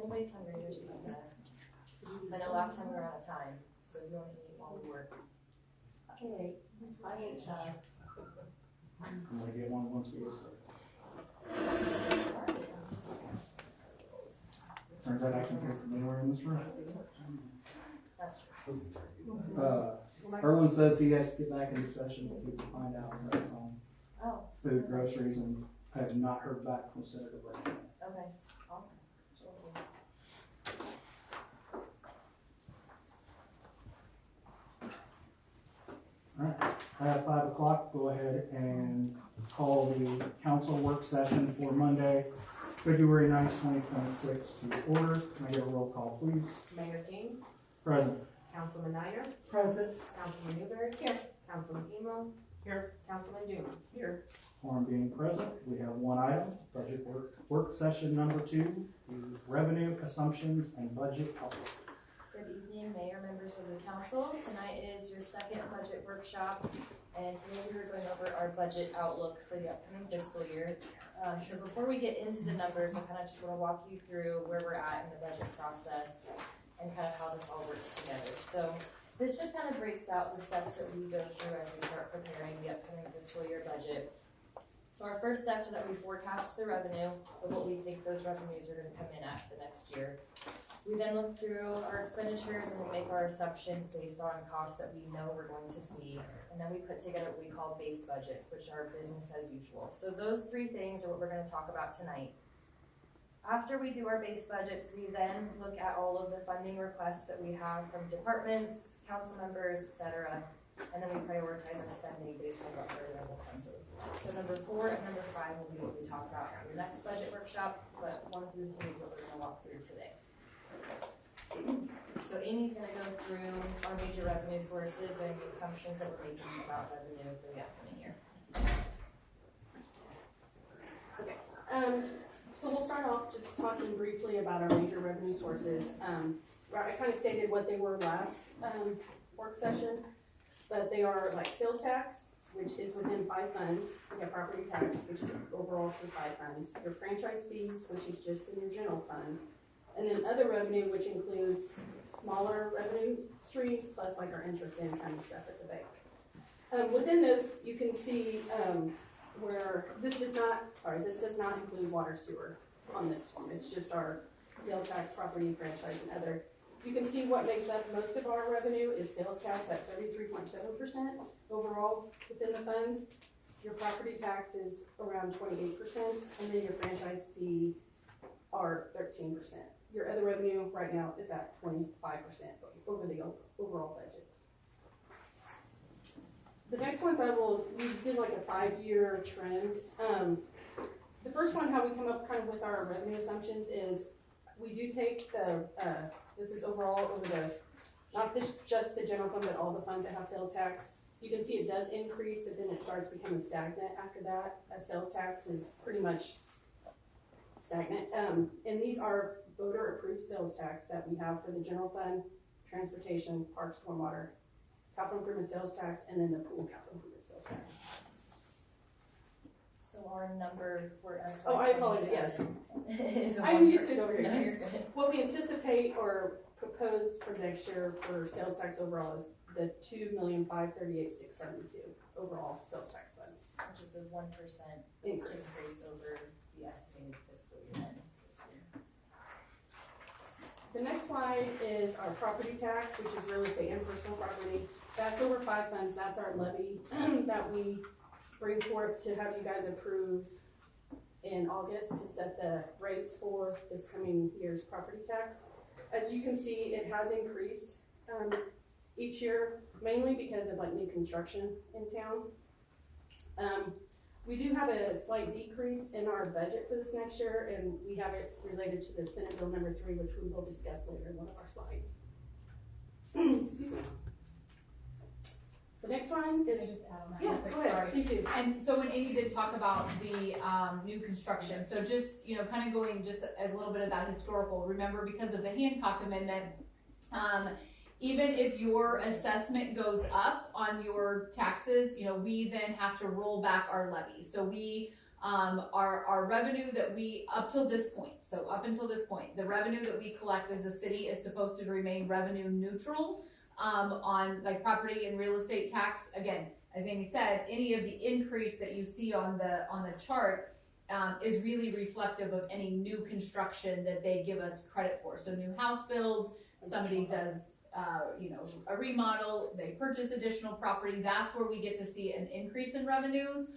anybody's hungry, there's pizza. Because I know last time we were out of time, so if you want to eat while we work. Okay, I won't shy. I'm gonna get one once we get started. Turns out I can hear from anywhere in this room. That's true. Erwin says he has to get back into session to find out what's on Oh, food, groceries, and I have not heard back from Senator Brady. okay, awesome. Thank you. Alright, at 5 o'clock, go ahead and call the council work session for Monday, February 9th, 2026 to order. Can I get a roll call, please? Mayor King, Present. Councilman Niner, Present. Councilman Newberry. Here. Councilman Emo. Here. Councilman Juma. Here. Quorum being present, we have one item, budget work session number 2, the revenue assumptions and budget outlook. Good evening, Mayor, members of the council. Tonight is your second budget workshop, and today we are going over our budget outlook for the upcoming fiscal year. So before we get into the numbers, I kind of just want to walk you through where we're at in the budget process and kind of how this all works together. So this just kind of breaks out the steps that we go through as we start preparing the upcoming fiscal year budget. So our first steps are that we forecast the revenue of what we think those revenues are going to come in at the next year. We then look through our expenditures and we make our assumptions based on costs that we know we're going to see. And then we put together what we call base budgets, which are business as usual. So those three things are what we're going to talk about tonight. After we do our base budgets, we then look at all of the funding requests that we have from departments, council members, etc. And then we prioritize our spending based on what our available funds are. So number 4 and number 5 will be what we talk about in the next budget workshop, but 1 through 3 is what we're going to walk through today. So Amy's going to go through our major revenue sources and the assumptions that we're making about revenue for the upcoming year. Okay. So we'll start off just talking briefly about our major revenue sources. I kind of stated what they were last work session, but they are like sales tax, which is within 5 funds. We have property tax, which is overall for 5 funds. Your franchise fees, which is just in your general fund. And then other revenue, which includes smaller revenue streams, plus like our interest income and stuff at the bank. Within this, you can see where this does not include water sewer on this form. It's just our sales tax, property, franchise, and other. You can see what makes up most of our revenue is sales tax at 33.7% overall within the funds. Your property tax is around 28%, and then your franchise fees are 13%. Your other revenue right now is at 25% over the overall budget. The next ones we did like a 5-year trend. The first one, how we come up kind of with our revenue assumptions is we do take this is overall over not just the general fund, but all the funds that have sales tax. You can see it does increase, but then it starts becoming stagnant after that, as sales tax is pretty much stagnant. And these are voter-approved sales tax that we have for the general fund, transportation, parks, stormwater, capital improvement sales tax, and then the pool capital improvement sales tax. So our number for I apologize, yes. I'm used to it over here. No, you're good. What we anticipate or propose for next year for sales tax overall is the $2,538,672 overall sales tax funds. Which is a 1% increase over the estimated fiscal year end this year. The next slide is our property tax, which is real estate and personal property. That's over 5 funds. That's our levy that we bring forth to have you guys approve in August to set the rates for this coming year's property tax. As you can see, it has increased each year, mainly because of like new construction in town. We do have a slight decrease in our budget for this next year, and we have it related to the Senate Bill number 3, which we will discuss later in one of our slides. Excuse me. The next one is, Can I just add on that yeah, real quick? go ahead, Sorry. please do. And so when Amy did talk about the new construction, so just, kind of going just a little bit of that historical, remember because of the Hancock Amendment, even if your assessment goes up on your taxes, we then have to roll back our levy. So we Our revenue that we, up until this point, the revenue that we collect as a city is supposed to remain revenue neutral, on like property and real estate tax. Again, as Amy said, any of the increase that you see on the chart, is really reflective of any new construction that they give us credit for. So new house builds, somebody does, a remodel, they purchase additional property, that's where we get to see an increase in revenues.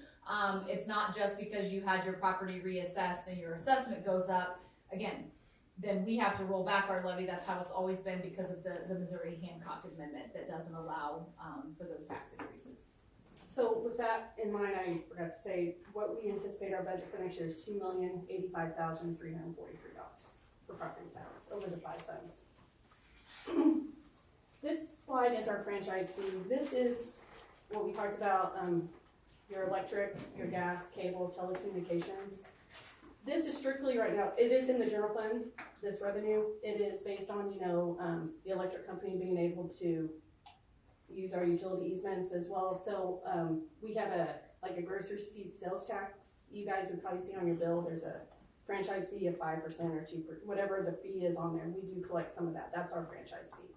It's not just because you had your property reassessed and your assessment goes up, again, then we have to roll back our levy. That's how it's always been because of the Missouri Hancock Amendment that doesn't allow, for those tax increases. So with that in mind, I forgot to say, what we anticipate our budget for next year is $2,085,343 for property tax over the 5 funds. This slide is our franchise fee. This is what we talked about, your electric, your gas, cable, telecommunications. This is strictly right now, it is in the general fund, this revenue. It is based on, the electric company being able to use our utility easements as well. So we have a grocery receipt sales tax. You guys would probably see on your bill, there's a franchise fee of 5% or 2%, whatever the fee is on there. We do collect some of that. That's our franchise fee.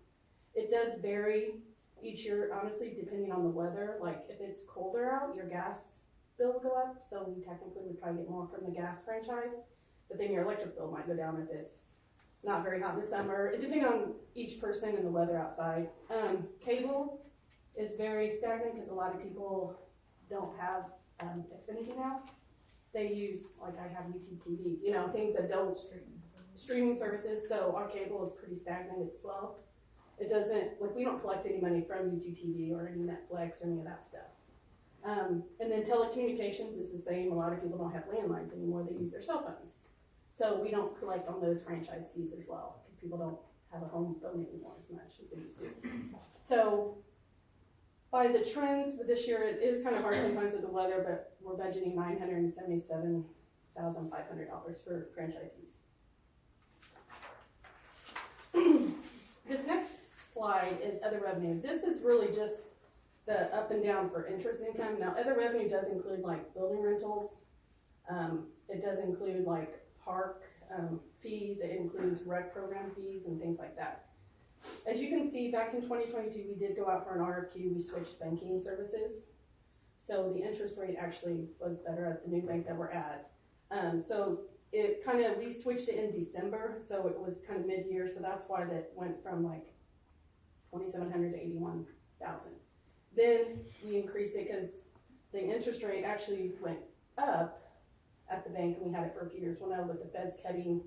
It does vary each year, honestly, depending on the weather. Like if it's colder out, your gas bill will go up. So we technically would probably get more from the gas franchise, but then your electric bill might go down if it's not very hot in the summer, depending on each person and the weather outside. Cable is very stagnant because a lot of people don't have Xfinity now. They use, like I have YouTube TV, things that don't streaming services. So our cable is pretty stagnant. It's slow. It doesn't, we don't collect any money from YouTube TV or any Netflix or any of that stuff. And then telecommunications is the same. A lot of people don't have landlines anymore. They use their cell phones. So we don't collect on those franchise fees as well because people don't have a home phone anymore as much as they used to. So by the trends for this year, it is kind of hard sometimes with the weather, but we're budgeting $977,500 for franchise fees. This next slide is other revenue. This is really just the up and down for interest income. Now, other revenue does include like building rentals. It does include like park fees. It includes rec program fees and things like that. As you can see, back in 2022, we did go out for an RFQ. We switched banking services. So the interest rate actually was better at the new bank that we're at. So it we switched it in December. So it was kind of mid-year. So that's why that went from like 2,700 to 81,000. Then we increased it because the interest rate actually went up at the bank, and we had it for a few years. Well, now with the Fed's cutting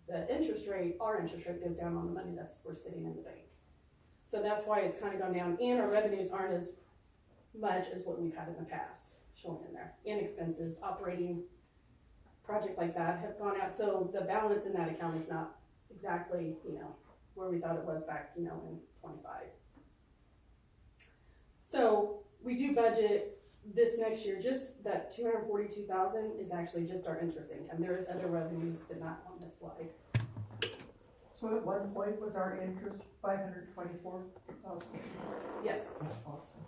the interest rate, our interest rate goes down on the money we're sitting in the bank. So that's why it's kind of gone down, and our revenues aren't as much as what we've had in the past showing in there. And expenses, operating projects like that have gone out. So the balance in that account is not exactly, where we thought it was back, in 25. So we do budget this next year, just that $242,000 is actually just our interest income. There is other revenues, but not on this slide. So at one point was our interest $524,000? Yes. That's awesome.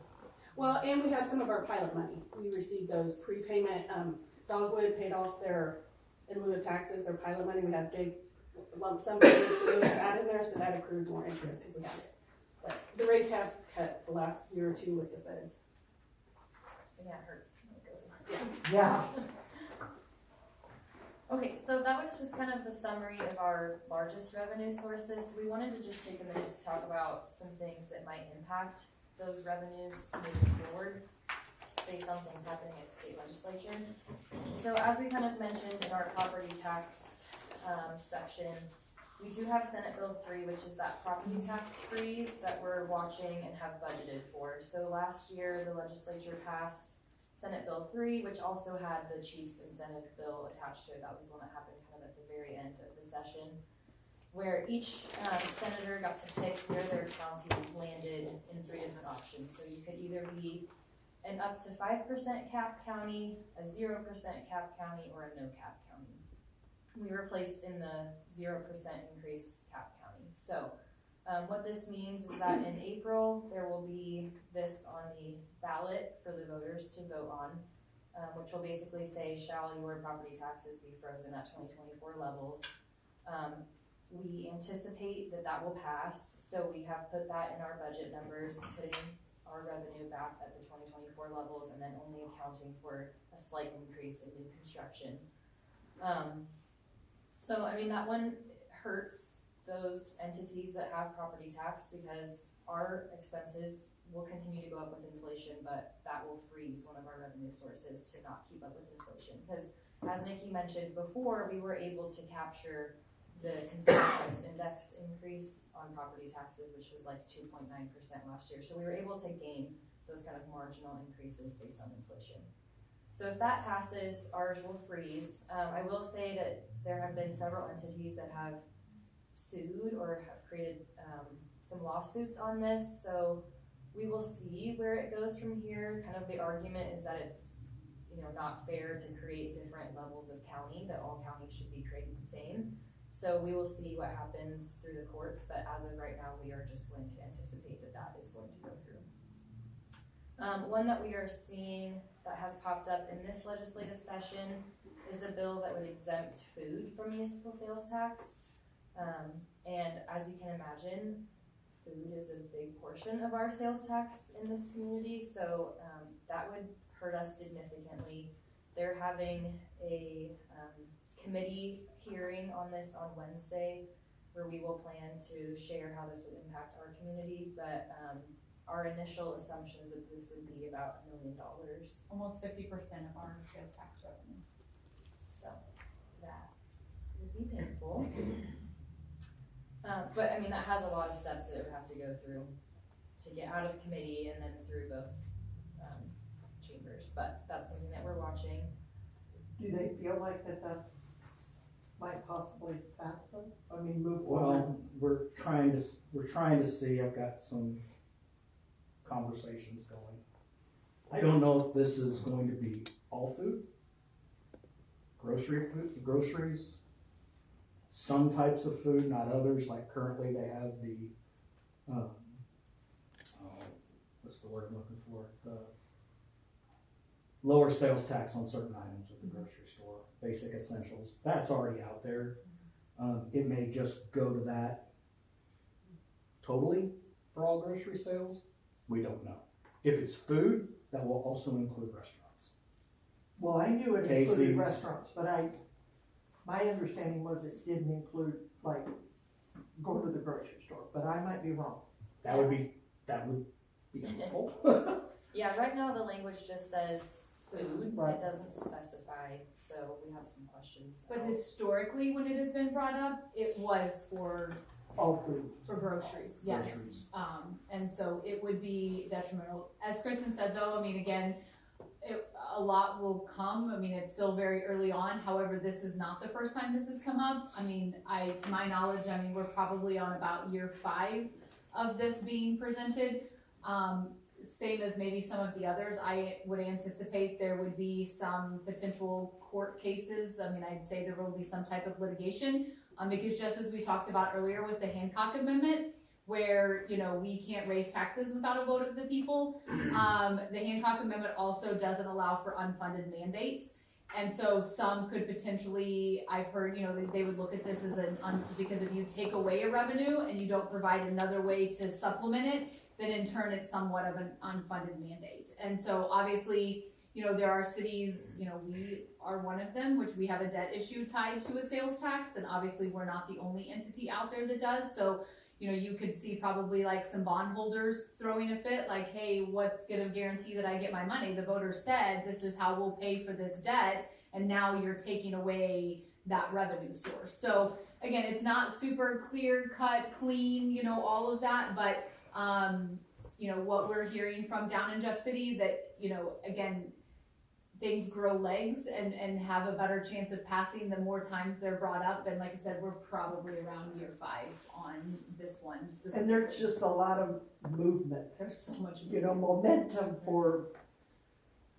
Well, and we have some of our pilot money. We received those prepayment. Dogwood paid off in lieu of taxes, their pilot money. We had big lump sum payments, so those sat in there, so that accrued more interest because we had it. But the rates have cut the last year or two with the feds. So yeah, it hurts when it goes on. Yeah. Okay, so that was just kind of the summary of our largest revenue sources. We wanted to just take a minute to talk about some things that might impact those revenues moving forward based on things happening at the state legislature. So as we kind of mentioned in our property tax section, we do have Senate Bill 3, which is that property tax freeze that we're watching and have budgeted for. So last year, the legislature passed Senate Bill 3, which also had the chief's incentive bill attached to it. That was the one that happened kind of at the very end of the session, where each senator got to pick where their county landed in 3 different options. So you could either be an up to 5% cap county, a 0% cap county, or a no cap county. We were placed in the 0% increase cap county. So what this means is that in April, there will be this on the ballot for the voters to vote on. which will basically say, shall your property taxes be frozen at 2024 levels? We anticipate that that will pass, so we have put that in our budget numbers, putting our revenue back at the 2024 levels and then only accounting for a slight increase in new construction. So I mean, that one hurts those entities that have property tax because our expenses will continue to go up with inflation, but that will freeze one of our revenue sources to not keep up with inflation. Because as Nikki mentioned before, we were able to capture the consumer price index increase on property taxes, which was like 2.9% last year. So we were able to gain those kind of marginal increases based on inflation. So if that passes, ours will freeze. I will say that there have been several entities that have sued or have created some lawsuits on this. So we will see where it goes from here. Kind of the argument is that it's, you know, not fair to create different levels of county, that all counties should be created the same. So we will see what happens through the courts, but as of right now, we are just going to anticipate that that is going to go through. One that we are seeing that has popped up in this legislative session is a bill that would exempt food from municipal sales tax. And as you can imagine, food is a big portion of our sales tax in this community, so that would hurt us significantly. They're having a committee hearing on this on Wednesday, where we will plan to share how this would impact our community, but our initial assumptions that this would be about $1 million. Almost 50% of our sales tax revenue. So that would be painful. But I mean, that has a lot of steps that it would have to go through to get out of committee and then through both chambers, but that's something that we're watching. Do they feel like that's might possibly pass them? I mean, move forward? Well, we're trying to see, I've got some conversations going. I don't know if this is going to be all food, groceries, some types of food, not others, like currently they have the, what's the word I'm looking for? The lower sales tax on certain items at the grocery store, basic essentials. That's already out there. It may just go to that totally for all grocery sales. We don't know. If it's food, that will also include restaurants. Well, I knew it Casey's. included restaurants, but my understanding was it didn't include, like, go to the grocery store, but I might be wrong. That would be helpful. Yeah, right now the language just says food, Right. it doesn't specify, so we have some questions. But historically, when it has been brought up, it was for All food. groceries, yes. Groceries. And so it would be detrimental. As Kristen said though, I mean, again, a lot will come. I mean, it's still very early on. However, this is not the first time this has come up. I mean, to my knowledge, I mean, we're probably on about year 5 of this being presented. Same as maybe some of the others, I would anticipate there would be some potential court cases. I mean, I'd say there will be some type of litigation, because just as we talked about earlier with the Hancock Amendment, where, you know, we can't raise taxes without a vote of the people, the Hancock Amendment also doesn't allow for unfunded mandates. And so some could potentially, I've heard, you know, they would look at this as because if you take away a revenue and you don't provide another way to supplement it, then in turn it's somewhat of an unfunded mandate. And so obviously, you know, there are cities, you know, we are one of them, which we have a debt issue tied to a sales tax, and obviously we're not the only entity out there that does. So, you know, you could see probably like some bondholders throwing a fit, like, hey, what's gonna guarantee that I get my money? The voters said this is how we'll pay for this debt, and now you're taking away that revenue source. So again, it's not super clear cut, clean, you know, all of that, but you know, what we're hearing from down in Jeff City, that, you know, again, things grow legs and have a better chance of passing the more times they're brought up. And like I said, we're probably around year 5 on this one specifically. And there's just a lot of movement, There's so much, you know, momentum for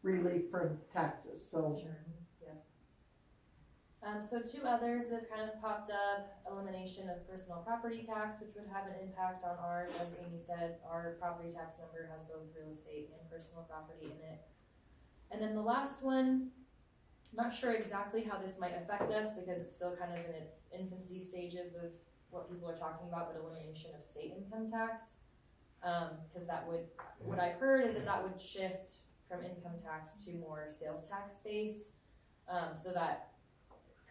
relief from taxes, so. Sure, yeah. So 2 others that have kind of popped up: elimination of personal property tax, which would have an impact on ours. As Amy said, our property tax number has both real estate and personal property in it. And then the last one, not sure exactly how this might affect us because it's still kind of in its infancy stages of what people are talking about, but elimination of state income tax. Because that would, what I've heard is that would shift from income tax to more sales tax based. So that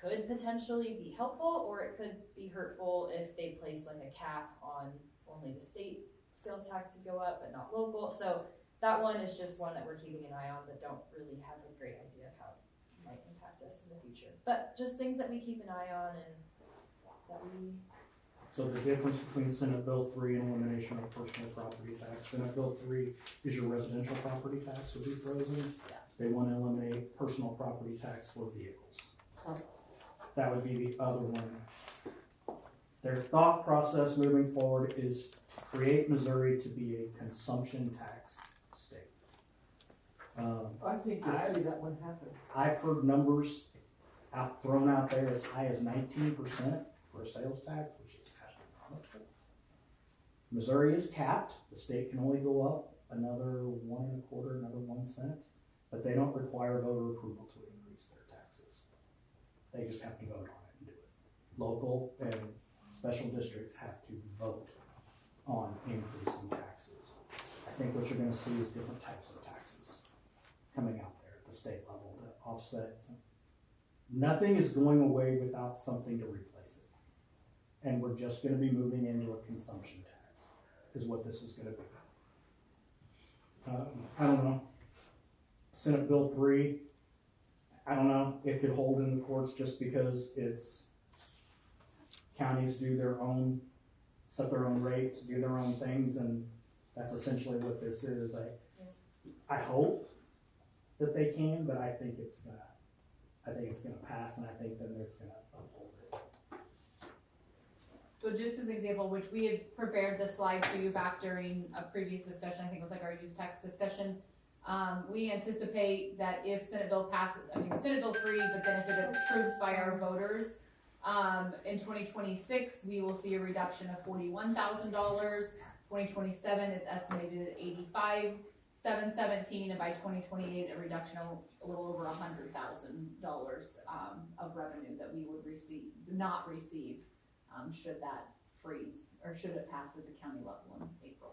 could potentially be helpful, or it could be hurtful if they placed like a cap on only the state sales tax could go up but not local. So that one is just one that we're keeping an eye on, but don't really have a great idea of how it might impact us in the future. But just things that we keep an eye on and that we. So the difference between Senate Bill 3 and elimination of personal property tax, Senate Bill 3 is your residential property tax would be frozen. Yeah. They want to eliminate personal property tax for vehicles. That would be the other one. Their thought process moving forward is to create Missouri to be a consumption tax state. I think you'll see that one happen. I've heard numbers thrown out there as high as 19% for a sales tax, which is astronomical. Missouri is capped. The state can only go up another 1 1/4, another 1 cent, but they don't require voter approval to increase their taxes. They just have to vote on it and do it. Local and special districts have to vote on increasing taxes. I think what you're going to see is different types of taxes coming out there at the state level to offset. Nothing is going away without something to replace it. And we're just going to be moving into a consumption tax is what this is going to be. I don't know. Senate Bill 3, I don't know. It could hold in the courts just because it's counties do their own, set their own rates, do their own things, and that's essentially what this is. I hope that they can, but I think it's gonna pass, and I think then it's gonna uphold it. So just as an example, which we had prepared the slide for you back during a previous discussion, I think it was like our use tax discussion. We anticipate that if Senate Bill passes, Senate Bill 3, but then if it approves by our voters, in 2026, we will see a reduction of $41,000. 2027, it's estimated at $85,717, and by 2028, a reduction of a little over $100,000 of revenue that we would not receive, should that freeze, or should it pass at the county level in April.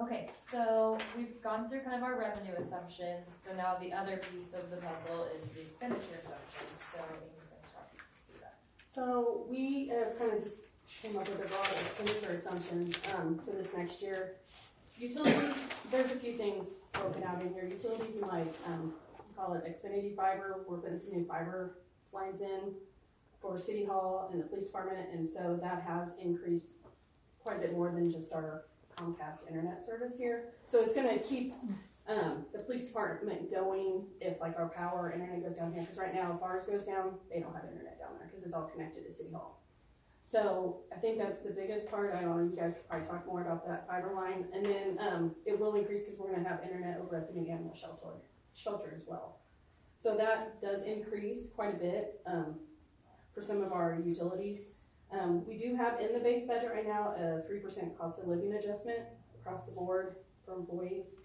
Okay, so we've gone through kind of our revenue assumptions, so now the other piece of the puzzle is the expenditure assumptions, so Amy's going to talk us through that. So we have kind of just came up with a broad expenditure assumptions for this next year. Utilities, there's a few things broken out in here. Utilities and like, we call it Xfinity Fiber. We're putting some new fiber lines in for City Hall and the police department, and so that has increased quite a bit more than just our Comcast internet service here. So it's gonna keep the police department going if like our power or internet goes down here, because right now if ours goes down, they don't have internet down there because it's all connected to City Hall. So I think that's the biggest part. I don't know, you guys could probably talk more about that fiber line. And then it will increase because we're gonna have internet over at the new animal shelter as well. So that does increase quite a bit for some of our utilities. We do have in the base budget right now a 3% cost of living adjustment across the board for employees.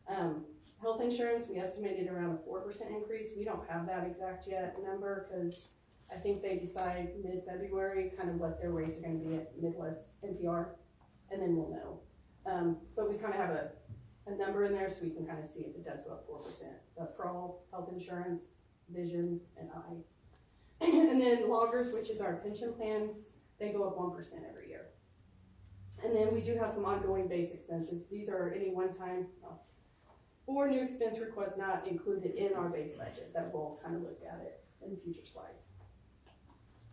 Health insurance, we estimated around a 4% increase. We don't have that exact yet number because I think they decide mid-February kind of what their rates are going to be at Midwest NPR, and then we'll know. But we kind of have a number in there so we can kind of see if it does go up 4%. That's for all health insurance, vision, and eye. And then loggers, which is our pension plan, they go up 1% every year. And then we do have some ongoing base expenses. These are any one-time or new expense requests not included in our base budget that we'll kind of look at it in future slides.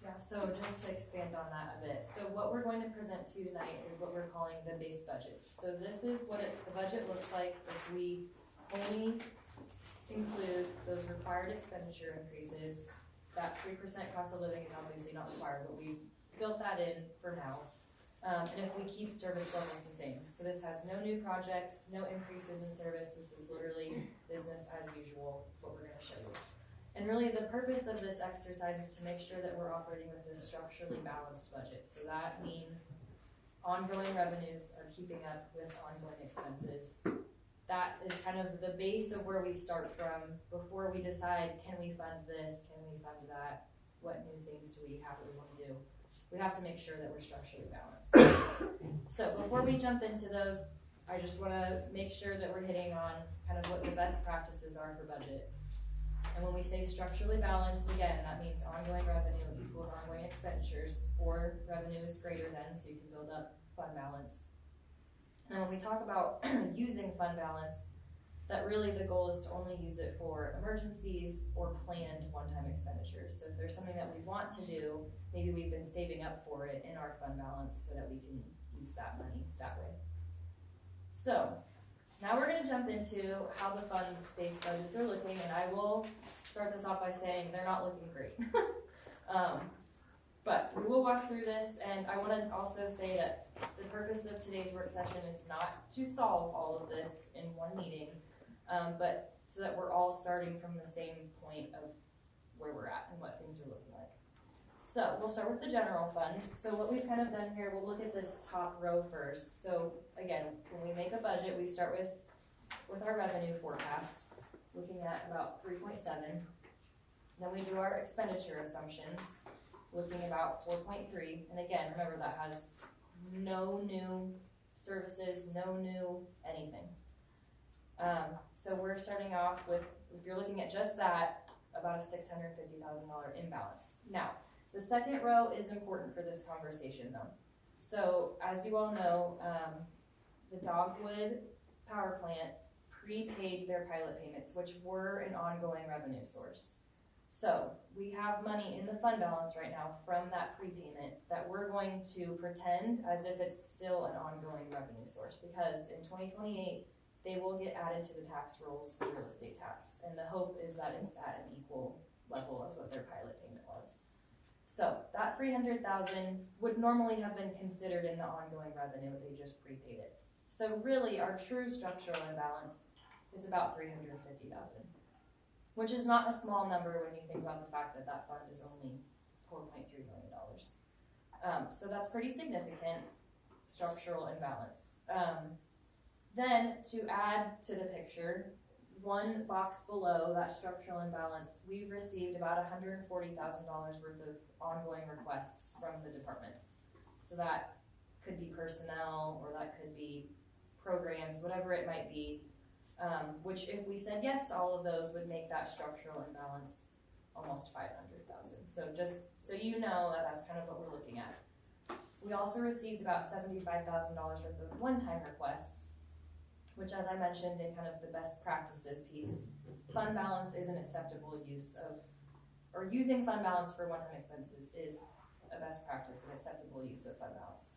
Yeah, so just to expand on that a bit. So what we're going to present to you tonight is what we're calling the base budget. So this is what the budget looks like if we only include those required expenditure increases. That 3% cost of living is obviously not required, but we've built that in for now. And if we keep service levels the same. So this has no new projects, no increases in service. This is literally business as usual, what we're going to show you. And really the purpose of this exercise is to make sure that we're operating with a structurally balanced budget. So that means ongoing revenues are keeping up with ongoing expenses. that is kind of the base of where we start from before we decide, can we fund this, can we fund that, what new things do we have that we want to do. We have to make sure that we're structurally balanced. So before we jump into those, I just want to make sure that we're hitting on kind of what the best practices are for budget. And when we say structurally balanced, again, that means ongoing revenue equals ongoing expenditures, or revenue is greater than, so you can build up fund balance. And when we talk about using fund balance, that really the goal is to only use it for emergencies or planned one-time expenditures. So if there's something that we want to do, maybe we've been saving up for it in our fund balance so that we can use that money that way. So now we're going to jump into how the funds-based budgets are looking, and I will start this off by saying they're not looking great. But we will walk through this, and I want to also say that the purpose of today's work session is not to solve all of this in one meeting, but so that we're all starting from the same point of where we're at and what things are looking like. So we'll start with the general fund. So what we've kind of done here, we'll look at this top row first. So again, when we make a budget, we start with our revenue forecast, looking at about 3.7. Then we do our expenditure assumptions, looking about 4.3. And again, remember that has no new services, no new anything. So we're starting off with, if you're looking at just that, about a $650,000 imbalance. Now, the second row is important for this conversation though. So as you all know, the Dogwood power plant prepaid their pilot payments, which were an ongoing revenue source. So we have money in the fund balance right now from that prepayment that we're going to pretend as if it's still an ongoing revenue source, because in 2028, they will get added to the tax rolls for real estate tax. And the hope is that it's at an equal level as what their pilot payment was. So that $300,000 would normally have been considered in the ongoing revenue, they just prepaid it. So really our true structural imbalance is about $350,000. Which is not a small number when you think about the fact that that fund is only $4.3 million. So that's pretty significant structural imbalance. Then to add to the picture, one box below that structural imbalance, we've received about $140,000 worth of ongoing requests from the departments. So that could be personnel, or that could be programs, whatever it might be. Which if we said yes to all of those would make that structural imbalance almost $500,000. So just so you know that that's kind of what we're looking at. We also received about $75,000 worth of one-time requests, which as I mentioned in kind of the best practices piece, fund balance is an acceptable use of, or using fund balance for one-time expenses is a best practice, an acceptable use of fund balance.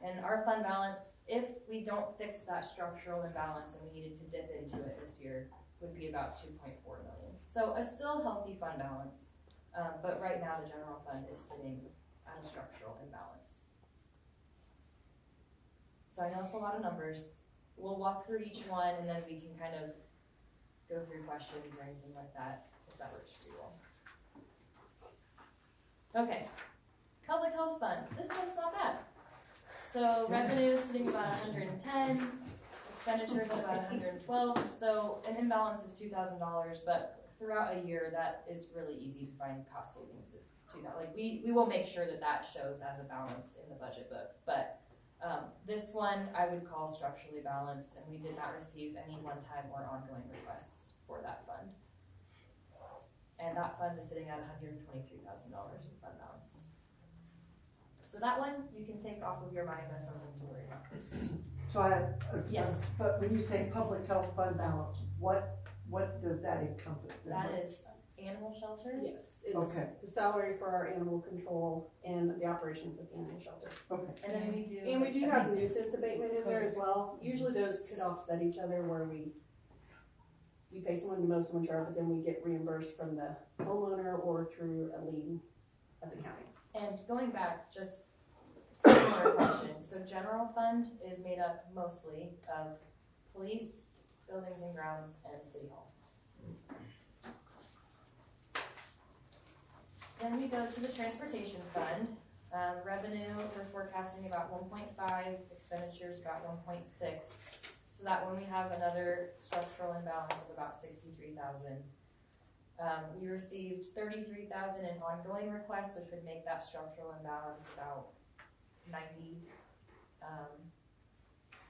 And our fund balance, if we don't fix that structural imbalance and we needed to dip into it this year, would be about $2.4 million. So a still healthy fund balance, but right now the general fund is sitting at a structural imbalance. So I know it's a lot of numbers. We'll walk through each one and then we can kind of go through questions or anything like that, if that works for you all. Okay, public health fund. This one's not bad. So revenue is sitting about 110, expenditures at about 112, so an imbalance of $2,000, but throughout a year that is really easy to find cost savings of $2,000. Like we will make sure that that shows as a balance in the budget book, but this one I would call structurally balanced, and we did not receive any one-time or ongoing requests for that fund. And that fund is sitting at $123,000 in fund balance. So that one you can take off of your mind as something to worry about. So Yes. But when you say public health fund balance, what does that encompass? That is animal shelter? Yes, it's Okay. the salary for our animal control and the operations of the animal shelter. Okay. And then we do. And we do have nuisance abatement in there as well. Usually those could offset each other, where we pay someone to mow someone's yard, but then we get reimbursed from the homeowner or through a lien at the county. And going back, just similar question. So general fund is made up mostly of police, buildings and grounds, and city hall. Then we go to the transportation fund. Revenue, we're forecasting about 1.5, expenditures about 1.6. So so that when we have another structural imbalance of about 63,000, we received 33,000 in ongoing requests, which would make that structural imbalance about 90,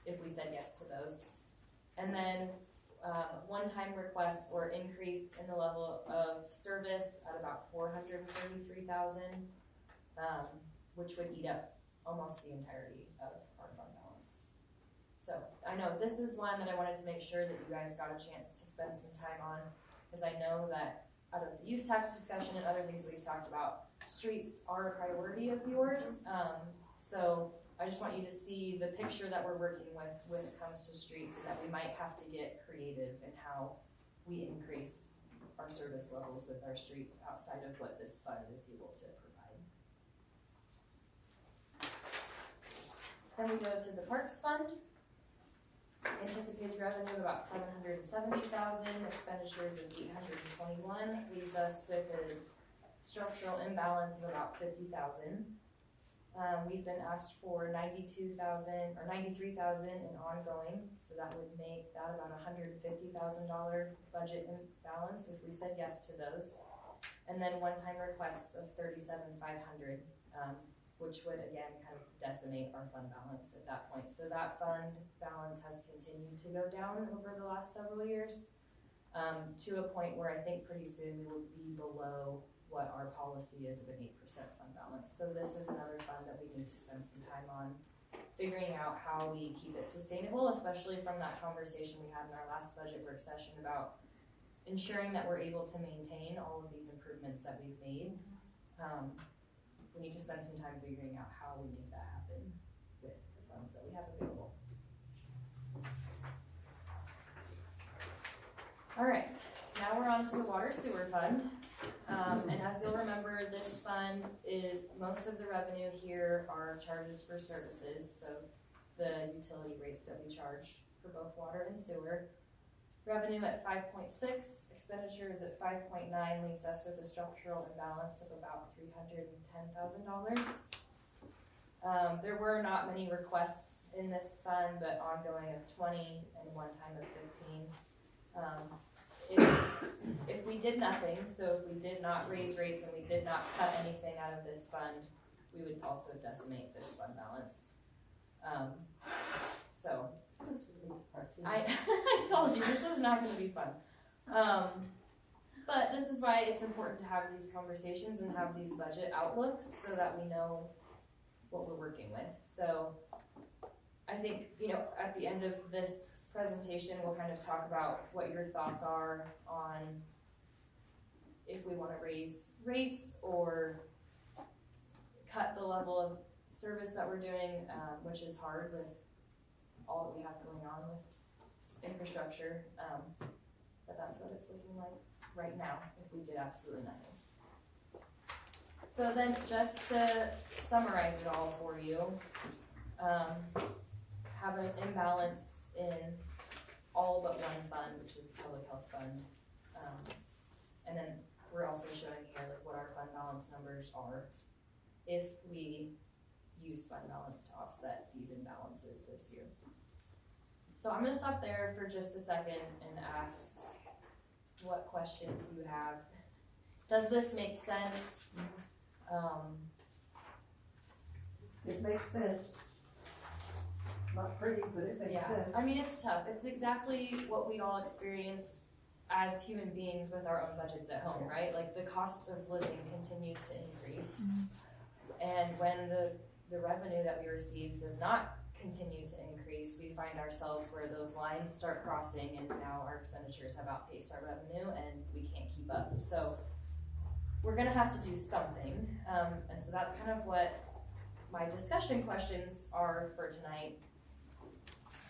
if we said yes to those. And then one-time requests or increase in the level of service at about 433,000, which would eat up almost the entirety of our fund balance. So I know this is one that I wanted to make sure that you guys got a chance to spend some time on, because I know that out of the use tax discussion and other things we've talked about, streets are a priority of yours. So I just want you to see the picture that we're working with when it comes to streets, and that we might have to get creative in how we increase our service levels with our streets outside of what this fund is able to provide. Then we go to the Parks Fund. Anticipated revenue of about 770,000, expenditures of 821, leaves us with a structural imbalance of about 50,000. We've been asked for 92,000 or 93,000 in ongoing, so that would make that about $150,000 budget imbalance if we said yes to those. And then one-time requests of 37,500, which would again kind of decimate our fund balance at that point. So that fund balance has continued to go down over the last several years, to a point where I think pretty soon we will be below what our policy is of an 8% fund balance. So this is another fund that we need to spend some time on figuring out how we keep it sustainable, especially from that conversation we had in our last budget work session about ensuring that we're able to maintain all of these improvements that we've made. We need to spend some time figuring out how we make that happen with the funds that we have available. All right, now we're on to the water sewer fund. And as you'll remember, this fund is, most of the revenue here are charges for services, so the utility rates that we charge for both water and sewer. Revenue at 5.6, expenditures at 5.9 leaves us with a structural imbalance of about $310,000. There were not many requests in this fund, but ongoing of 20 and one time of 15. If we did nothing, so if we did not raise rates and we did not cut anything out of this fund, we would also decimate this fund balance. So This is really depressing. I told you this is not going to be fun. But this is why it's important to have these conversations and have these budget outlooks so that we know what we're working with. So I think, at the end of this presentation, we'll kind of talk about what your thoughts are on if we want to raise rates or cut the level of service that we're doing, which is hard with all that we have going on with infrastructure. But that's what it's looking like right now if we did absolutely nothing. So then just to summarize it all for you, have an imbalance in all but one fund, which is the public health fund. And then we're also showing here what our fund balance numbers are if we use fund balance to offset these imbalances this year. So I'm going to stop there for just a second and ask what questions you have. Does this make sense? It makes sense. Not pretty, but it makes sense. I mean, it's tough. It's exactly what we all experience as human beings with our own budgets at home, right? Like the cost of living continues to increase. And when the revenue that we receive does not continue to increase, we find ourselves where those lines start crossing and now our expenditures have outpaced our revenue and we can't keep up. So we're gonna have to do something. And so that's kind of what my discussion questions are for tonight,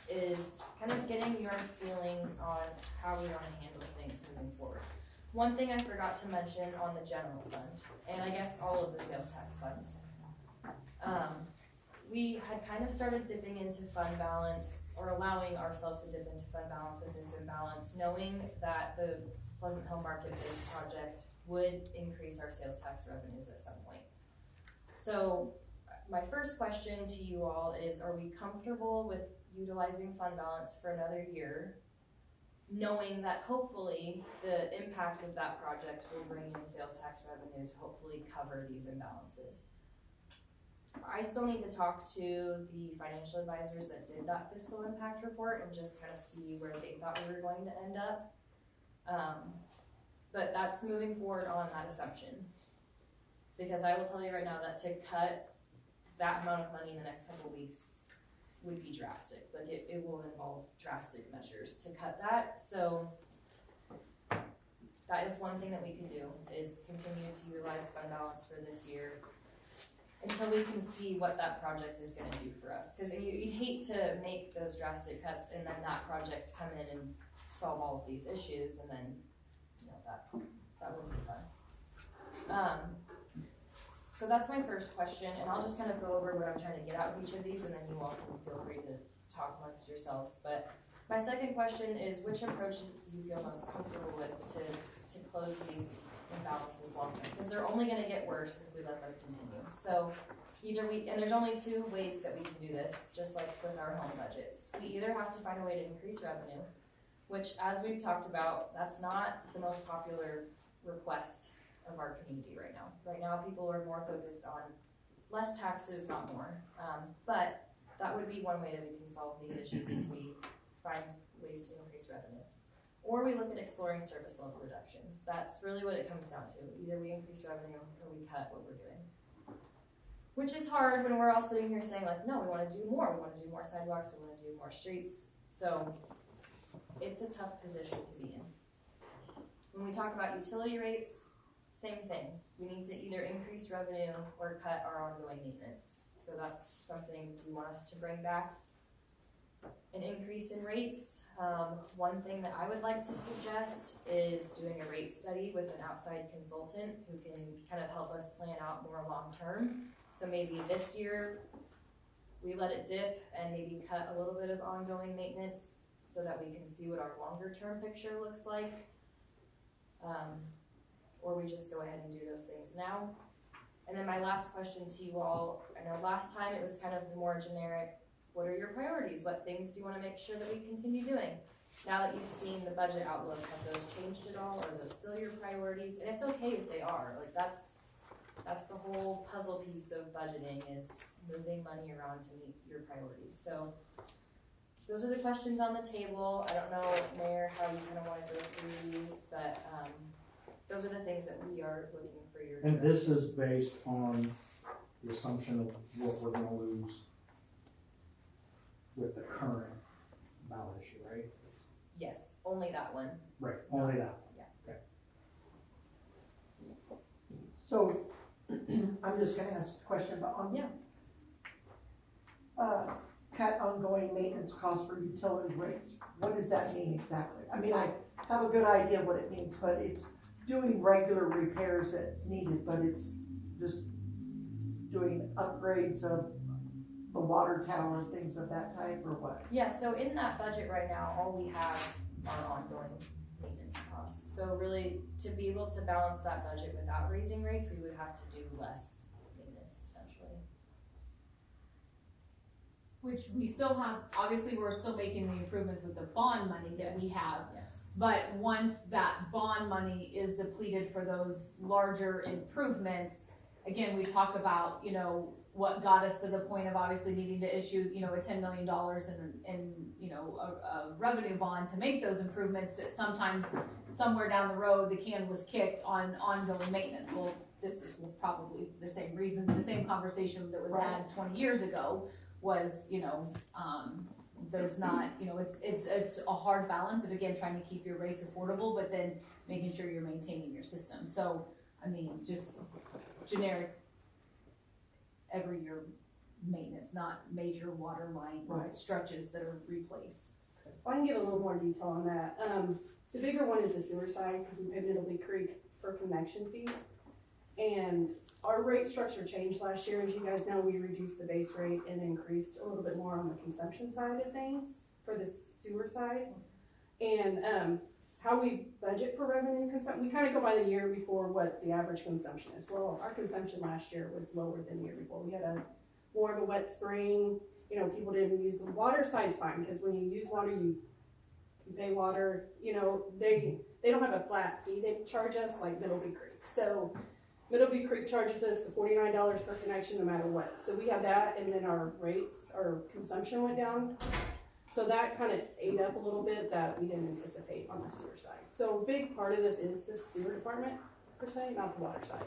is kind of getting your feelings on how we want to handle things moving forward. One thing I forgot to mention on the general fund, and I guess all of the sales tax funds, we had kind of started dipping into fund balance, or allowing ourselves to dip into fund balance with this imbalance, knowing that the Pleasant Hill Market-based project would increase our sales tax revenues at some point. So my first question to you all is, are we comfortable with utilizing fund balance for another year, knowing that hopefully the impact of that project will bring in sales tax revenue to hopefully cover these imbalances. I still need to talk to the financial advisors that did that fiscal impact report and just kind of see where they thought we were going to end up. But that's moving forward on that assumption. Because I will tell you right now that to cut that amount of money in the next couple of weeks would be drastic. Like it will involve drastic measures to cut that. So that is one thing that we can do, is continue to utilize fund balance for this year until we can see what that project is going to do for us. Because you'd hate to make those drastic cuts and then that project come in and solve all of these issues, and then that wouldn't be fun. So that's my first question, and I'll just kind of go over what I'm trying to get out of each of these, and then you all can feel free to talk amongst yourselves. But my second question is, which approaches do you feel most comfortable with to close these imbalances long term? Because they're only going to get worse if we let them continue. So and there's only two ways that we can do this, just like with our home budgets. We either have to find a way to increase revenue, which, as we've talked about, that's not the most popular request of our community right now. Right now, people are more focused on less taxes, not more. But that would be one way that we can solve these issues if we find ways to increase revenue. Or we look at exploring service level reductions. That's really what it comes down to. Either we increase revenue or we cut what we're doing. Which is hard when we're all sitting here saying, like, no, we want to do more. We want to do more sidewalks. We want to do more streets. So it's a tough position to be in. When we talk about utility rates, same thing. We need to either increase revenue or cut our ongoing maintenance. So that's something, do you want us to bring back an increase in rates? One thing that I would like to suggest is doing a rate study with an outside consultant who can kind of help us plan out more long term. So maybe this year we let it dip and maybe cut a little bit of ongoing maintenance so that we can see what our longer term picture looks like. Or we just go ahead and do those things now. And then my last question to you all, I know last time it was kind of more generic, what are your priorities? What things do you want to make sure that we continue doing? Now that you've seen the budget outlook, have those changed at all? Are those still your priorities? And it's okay if they are. Like that's the whole puzzle piece of budgeting, is moving money around to meet your priorities. So those are the questions on the table. I don't know, Mayor, how you kind of want to go through these, but those are the things that we are looking for your And this is based on the assumption of what we're gonna lose with the current ballot issue, right? Yes, only that one. Right, only that. Yeah. Okay. So, I'm just gonna ask a question about cut ongoing maintenance costs for utility rates. What does that mean exactly? I mean, I have a good idea what it means, but it's doing regular repairs that's needed, but it's just doing upgrades of the water tower, things of that type, or what? Yeah, so in that budget right now, all we have are ongoing maintenance costs. So really, to be able to balance that budget without raising rates, we would have to do less maintenance, essentially. Which we still have, obviously we're still making the improvements with the bond money that we have. Yes. But once that bond money is depleted for those larger improvements, again, we talk about, you know, what got us to the point of obviously needing to issue, you know, a $10 million in you know, a revenue bond to make those improvements, that sometimes somewhere down the road, the can was kicked on ongoing maintenance. Well, this is probably the same reason, the same conversation that was had 20 years ago was, you know, there's not, you know, it's a hard balance of, again, trying to keep your rates affordable, but then making sure you're maintaining your system. So, I mean, just generic every year maintenance, not major water line stretches that are replaced. Well, I can give a little more detail on that. The bigger one is the sewer side, because we paid Italy Creek for connection fee. And our rate structure changed last year. As you guys know, we reduced the base rate and increased a little bit more on the consumption side of things for the sewer side. And how we budget for revenue consumption, we kind of go by the year before what the average consumption is. Well, our consumption last year was lower than the year before. We had more of a wet spring, you know, people didn't use the water side's fine, because when you use water, you pay water, you know, they don't have a flat fee they charge us like Middleby Creek. So Middleby Creek charges us the $49 per connection no matter what. So we have that, and then our rates, our consumption went down. So that kind of ate up a little bit that we didn't anticipate on the sewer side. So a big part of this is the sewer department per se, not the water side.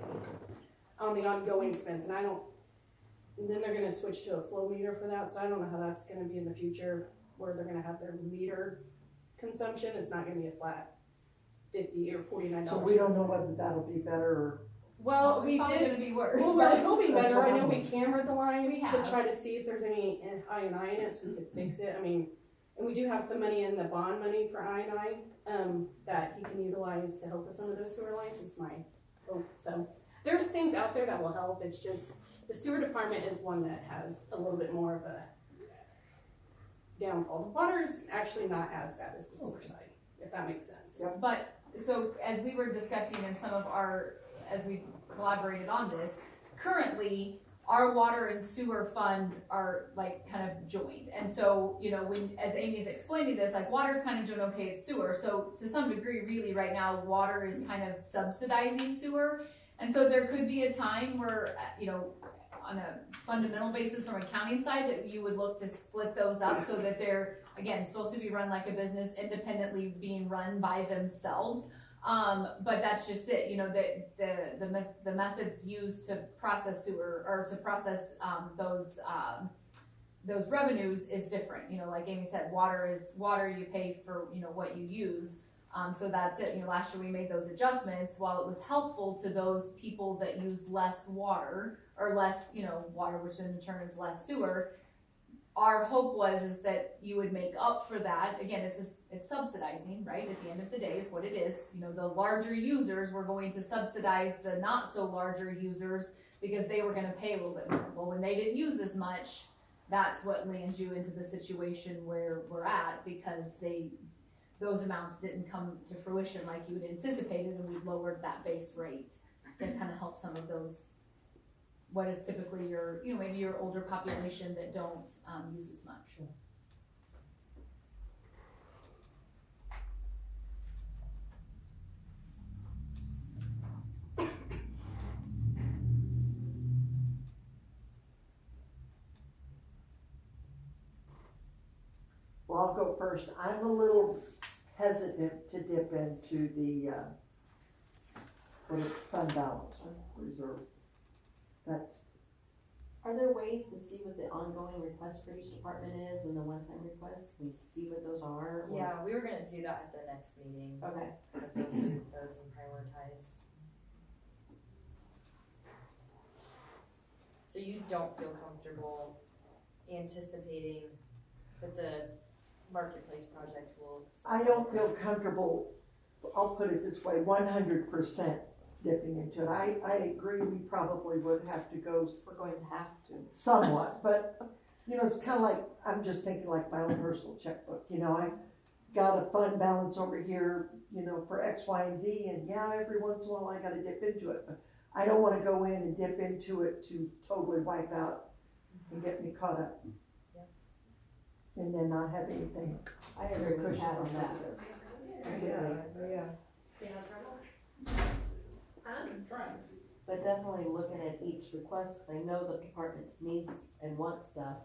On the ongoing expense, and then they're gonna switch to a flow meter for that, so I don't know how that's gonna be in the future, where they're gonna have their meter consumption. It's not gonna be a flat $50 or $49. So we don't know whether that'll be better or. Well, It's we probably did. gonna be worse. Well, but- it'll be That's better. what I know I'm we cambered the lines We to have. try to see if there's any I&I in it, so we could fix it. I mean, and we do have some money in the bond money for I&I, that he can utilize to help with some of those sewer lines. It's my hope. So there's things out there that will help. It's just the sewer department is one that has a little bit more of a downfall. The water is actually not as bad as the sewer side, if that makes sense. Yep. But, so as we were discussing in some of our, as we collaborated on this, currently, our water and sewer fund are like kind of joined. And so, you know, when, as Amy's explaining this, like water's kind of doing okay at sewer. So to some degree, really right now, water is kind of subsidizing sewer. And so there could be a time where, you know, on a fundamental basis from accounting side, that you would look to split those up so that they're, again, supposed to be run like a business, independently being run by themselves. But that's just it, you know, the methods used to process sewer, or to process, those revenues is different. You know, like Amy said, water is water, you pay for, you know, what you use. So that's it. You know, last year we made those adjustments. While it was helpful to those people that use less water, or less, you know, water, which in turn is less sewer, our hope is that you would make up for that. Again, it's subsidizing, right? At the end of the day is what it is. You know, the larger users were going to subsidize the not so larger users because they were going to pay a little bit more. Well, when they didn't use as much, that's what lands you into the situation where we're at, because those amounts didn't come to fruition like you had anticipated, and we've lowered that base rate to kind of help some of those, what is typically your, you know, maybe your older population that don't use as much. Well, I'll go first. I'm a little hesitant to dip into the, fund balance reserve. Are there ways to see what the ongoing request for each department is and the one-time request? Can we see what those are? or- Yeah, we were gonna do that at the next meeting. Okay. Kind of go through those and prioritize. So you don't feel comfortable anticipating that the marketplace project will? I don't feel comfortable, I'll put it this way, 100% dipping into it. I agree, we probably would have to go We're going to have to. somewhat, but, you know, it's kind of like, I'm just thinking like my own personal checkbook, you know, I got a fund balance over here, you know, for X, Y, and Z, and yeah, every once in a while I gotta dip into it, but I don't wanna go in and dip into it to totally wipe out and get me caught up. Yeah. And then not have anything. I agree with cushion that on on that. But definitely looking at each request, because I know the departments needs and want stuff.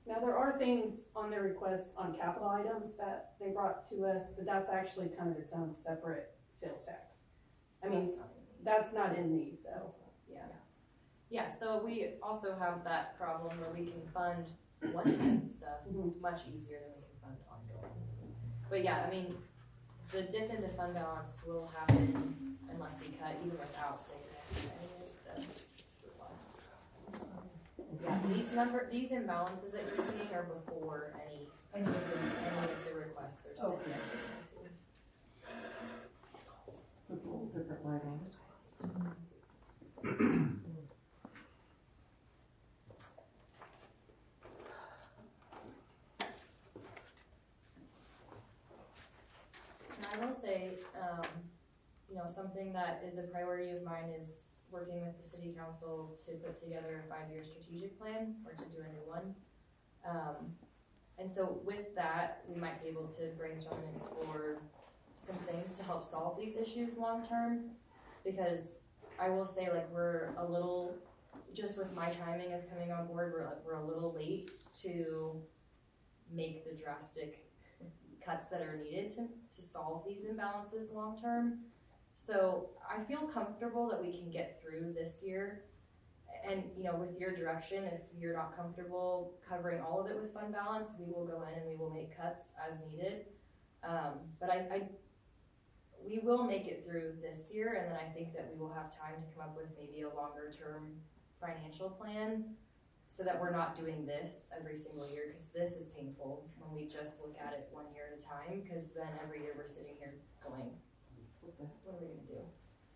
Now, there are things on their request on capital items that they brought to us, but that's actually kind of its own separate sales tax. I mean, that's not in these though. Yeah, so we also have that problem where we can fund one-time stuff Mhm. much easier than we can fund ongoing. But yeah, I mean, the dip into fund balance will happen unless we cut, even without saying this, any of the requests. Yeah, these imbalances that you're seeing are before any of the requests are sitting Okay. into. Put a little different light on it. And I will say, you know, something that is a priority of mine is working with the city council to put together a 5-year strategic plan, or to do a new one. And so with that, we might be able to brainstorm and explore some things to help solve these issues long-term, because I will say, like, we're a little, just with my timing of coming on board, we're a little late to make the drastic cuts that are needed to solve these imbalances long-term. So I feel comfortable that we can get through this year. And, you know, with your direction, if you're not comfortable covering all of it with fund balance, we will go in and we will make cuts as needed. But we will make it through this year, and then I think that we will have time to come up with maybe a longer term financial plan, so that we're not doing this every single year, because this is painful when we just look at it 1 year at a time, because then every year we're sitting here going, what are we gonna do?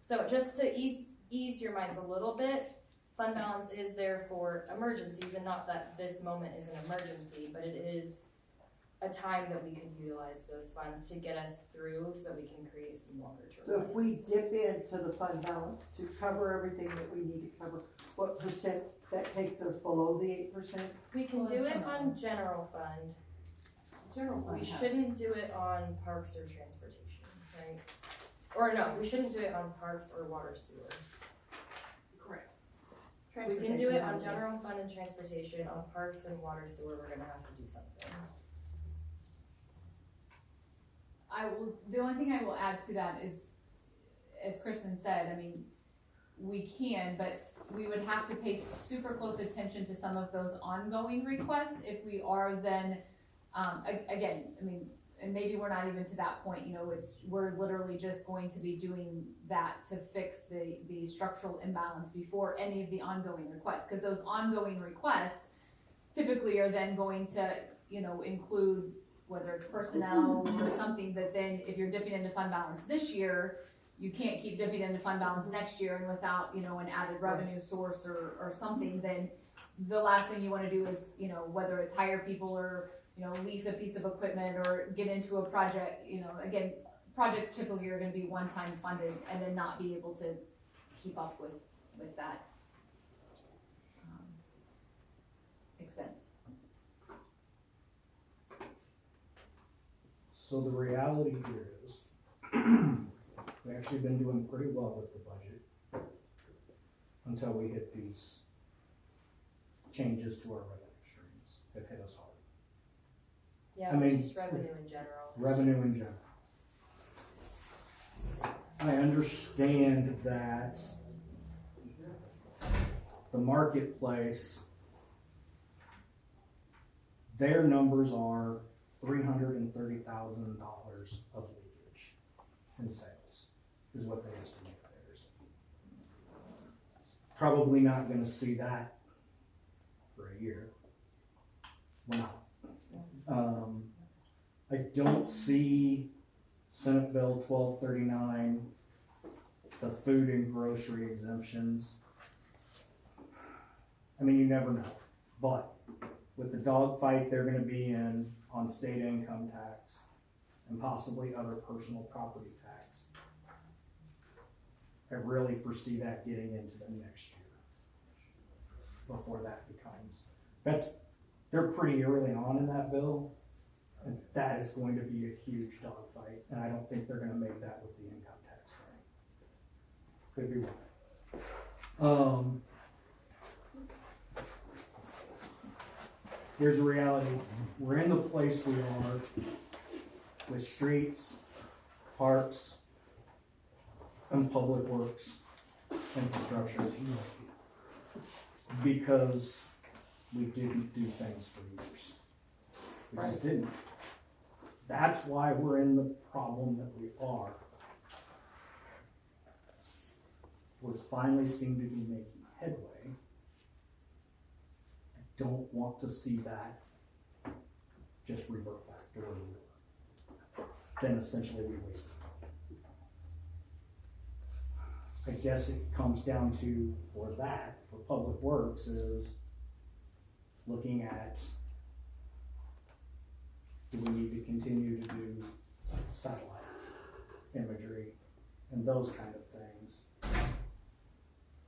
So just to ease your minds a little bit, fund balance is there for emergencies, and not that this moment is an emergency, but it is a time that we could utilize those funds to get us through, so that we can create some longer term So if we plans. dip into the fund balance to cover everything that we need to cover, what percent that takes us below the 8%? We can do it on general fund. General fund We has- shouldn't do it on parks or transportation, right? Or no, we shouldn't do it on parks or water sewer. Correct. We can do it on has general fund and transportation. On parks and water sewer, we're gonna have to do something. The only thing I will add to that is, as Kristen said, I mean, we can, but we would have to pay super close attention to some of those ongoing requests if we are then, again, I mean, and maybe we're not even to that point, you know, we're literally just going to be doing that to fix the structural imbalance before any of the ongoing requests, because those ongoing requests typically are then going to, you know, include whether it's personnel or something that then, if you're dipping into fund balance this year, you can't keep dipping into fund balance next year, and without, you know, an added revenue source or something, then the last thing you wanna do is, you know, whether it's hire people or, you know, lease a piece of equipment or get into a project, you know, again, projects typically are gonna be one-time funded and then not be able to keep up with that expense. So the reality here is, we've actually been doing pretty well with the budget until we hit these changes to our revenue streams that hit us hard. Yeah, I mean, just revenue in general. It's Revenue just- in general. I understand that the marketplace, their numbers are $330,000 of leakage in sales, is what they estimate theirs. Probably not gonna see that for a year. We're not. I don't see Senate Bill 1239, the food and grocery exemptions. I mean, you never know, but with the dogfight they're gonna be in on state income tax and possibly other personal property tax, I really foresee that getting into the next year before that becomes, they're pretty early on in that bill, and that is going to be a huge dogfight, and I don't think they're gonna make that with the income tax thing. Could be wrong. Here's the reality, we're in the place we are with streets, parks, and public works infrastructure. Because we didn't do things for years. We just didn't. That's why we're in the problem that we are. We finally seem to be making headway. I don't want to see that just revert back to where we were. Then essentially we wasted. I guess it comes down to, for public works, is looking at, do we need to continue to do satellite imagery and those kind of things?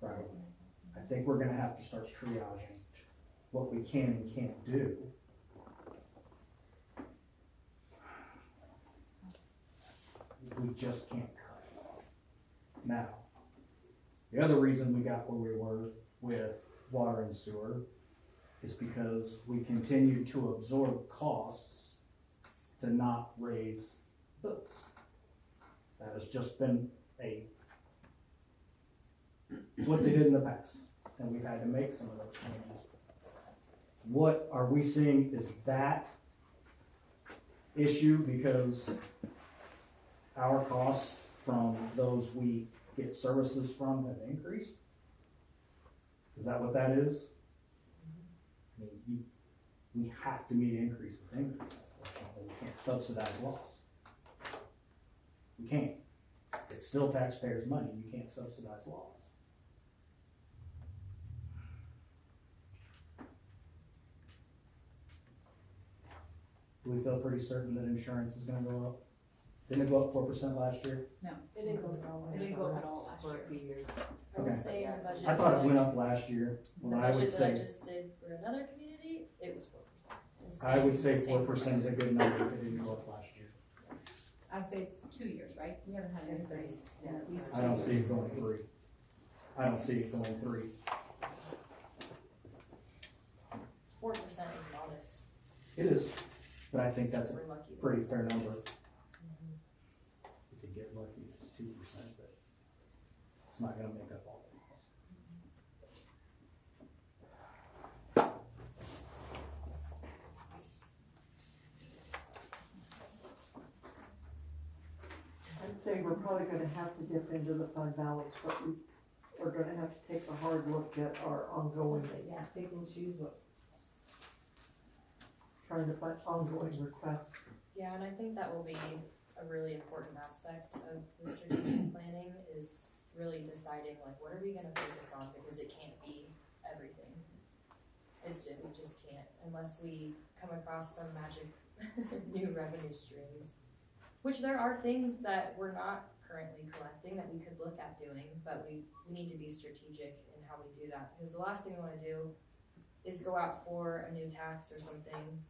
right away. I think we're gonna have to start triaging what we can and can't do. We just can't cut. Now, the other reason we got where we were with water and sewer is because we continued to absorb costs to not raise bills. That has just been it's what they did in the past, and we've had to make some of those changes. What are we seeing is that issue because our costs from those we get services from have increased? Is that what that is? I mean, we have to meet increase with increase, unfortunately. We can't subsidize loss. We can't. It's still taxpayers' money. You can't subsidize loss. Do we feel pretty certain that insurance is gonna go up? Didn't it go up 4% last year? It didn't go at all. It didn't go up at all last For year. a few years. I would Okay. say in the budget. I thought it for went up last year. The Well, I would budget that I say, just did for another community, it was 4%. I would say 4% is a good number if it didn't go up last year. I'd say it's 2 years, right? We haven't had an increase in at least 2 I don't see years. it going 3. I don't see it going 3. 4% is modest. It is, but I think that's a We're lucky. pretty fair number. We could get lucky if it's 2%, but it's not gonna make up all the loss. I'd say we're probably gonna have to dip into the fund balance, but we're gonna have to take a hard look at our ongoing, Yeah, pick and choose what. trying to find ongoing requests. Yeah, and I think that will be a really important aspect of the strategic planning is really deciding like what are we gonna focus on because it can't be everything. It just can't unless we come across some magic new revenue streams. Which there are things that we're not currently collecting that we could look at doing, but we need to be strategic in how we do that. Because the last thing we wanna do is go out for a new tax or something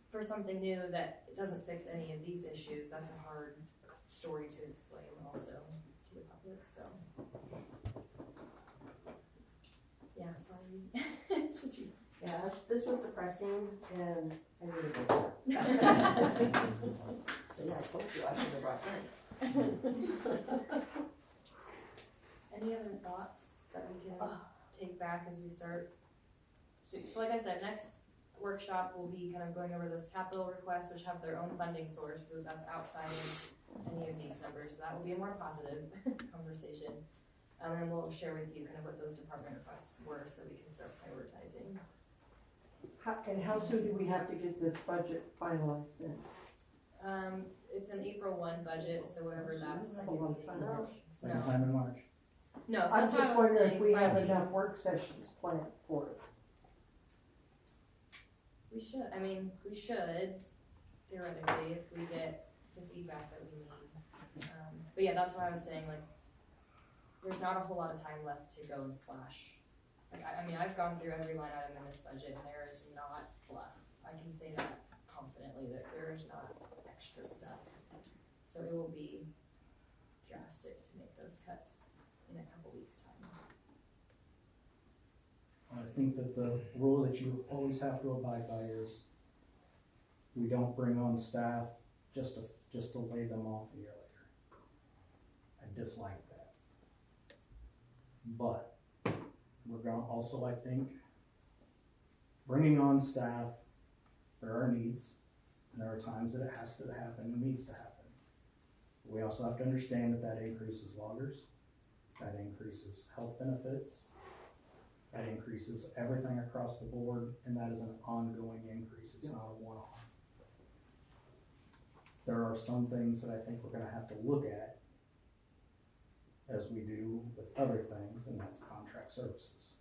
for something new that doesn't fix any of these issues. That's a hard story to explain also to the public, so. Yeah, sorry. Yeah, this was depressing and I needed to go. So yeah, I told you I should have brought friends. Any other thoughts that we can take back as we start? So like I said, next workshop will be kind of going over those capital requests, which have their own funding source, so that's outside of any of these numbers. So that will be a more positive conversation. And then we'll share with you kind of what those department requests were so we can start prioritizing. And how soon do we have to get this budget finalized then? It's an April 1 budget, so whatever that second A long meeting. time out. Second time in March. No, so I'm that's why I just was wondering saying if we have Friday. enough work sessions planned for it. We should, I mean, we should, theoretically, if we get the feedback that we need. But yeah, that's why I was saying, like, there's not a whole lot of time left to go and slash. Like, I mean, I've gone through every line item in this budget, and there is not fluff. I can say that confidently, that there is not extra stuff. So it will be drastic to make those cuts in a couple weeks' time. I think that the rule that you always have to abide by is we don't bring on staff just to lay them off a year later. I dislike that. But we're going to also, I think, bringing on staff, there are needs, and there are times that it has to happen and needs to happen. We also have to understand that that increases loggers, that increases health benefits, that increases everything across the board, and that is an ongoing increase. It's not a one-off. There are some things that I think we're gonna have to look at as we do with other things, and that's contract services.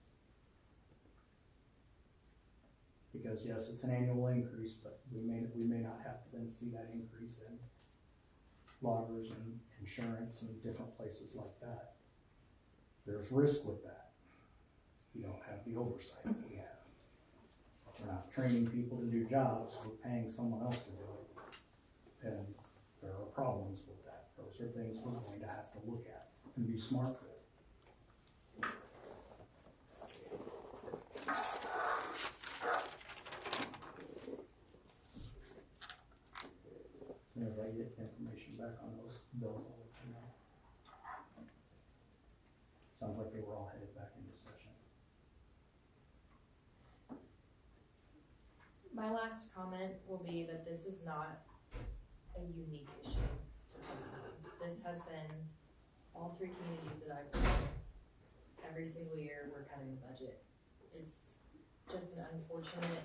Because yes, it's an annual increase, but we may not have to then see that increase in loggers and insurance and different places like that. there's risk with that. You don't have the oversight that we have. We're not training people to do jobs, we're paying someone else to do it. And there are problems with that. Those are things we're going to have to look at and be smart with. As soon as I get information back on those bills, I'll let you know. Sounds like they were all headed back into session. My last comment will be that this is not a unique issue to Pleasanton. This has been all three communities that I've been in. Every single year, we're cutting the budget. It's just an unfortunate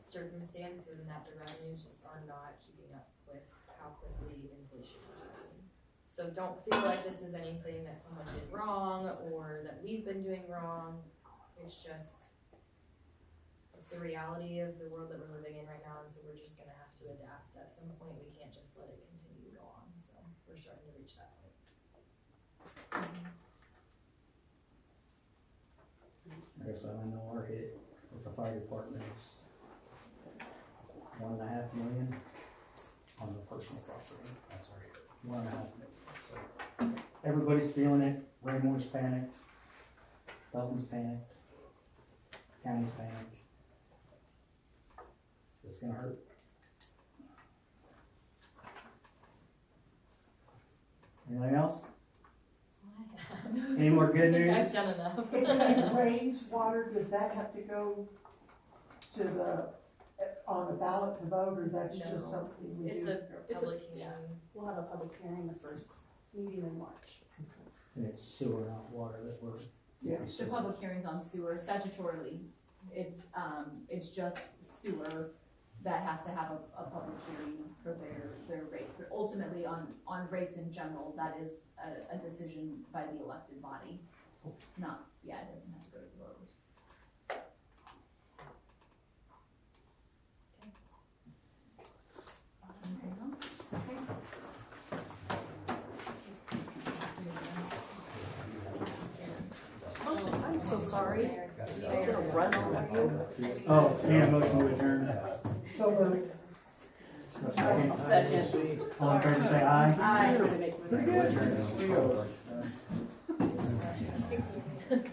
circumstance in that the revenues just are not keeping up with how quickly inflation is rising. So don't feel like this is anything that someone did wrong or that we've been doing wrong. It's just, it's the reality of the world that we're living in right now, and so we're just gonna have to adapt. At some point, we can't just let it continue to go on, so we're starting to reach that point. I guess I know our hit with the fire department is $1.5 million on the personal property. That's our hit. $1.5 million. So everybody's feeling it. Raymore's panicked. Belton's panicked. County's panicked. It's gonna hurt. Anything else? Any more good news? I've done enough. If we raise water, does that have to go to on the ballot to vote, or that's No. just something we do? It's a It's a- public yeah. hearing. We'll have a public hearing the first meeting in March. And it's sewer, not water that we're. Yeah. The public hearings on sewer statutorily, it's just sewer that has to have a public hearing for their rates. But ultimately on rates in general, that is a decision by the elected body. It doesn't have to go to the voters. Anything else? Okay. I'm so sorry. I was gonna run over you. Oh, need a motion to adjourn. So moved. Second. All in favor, say aye. Aye. We're adjourned.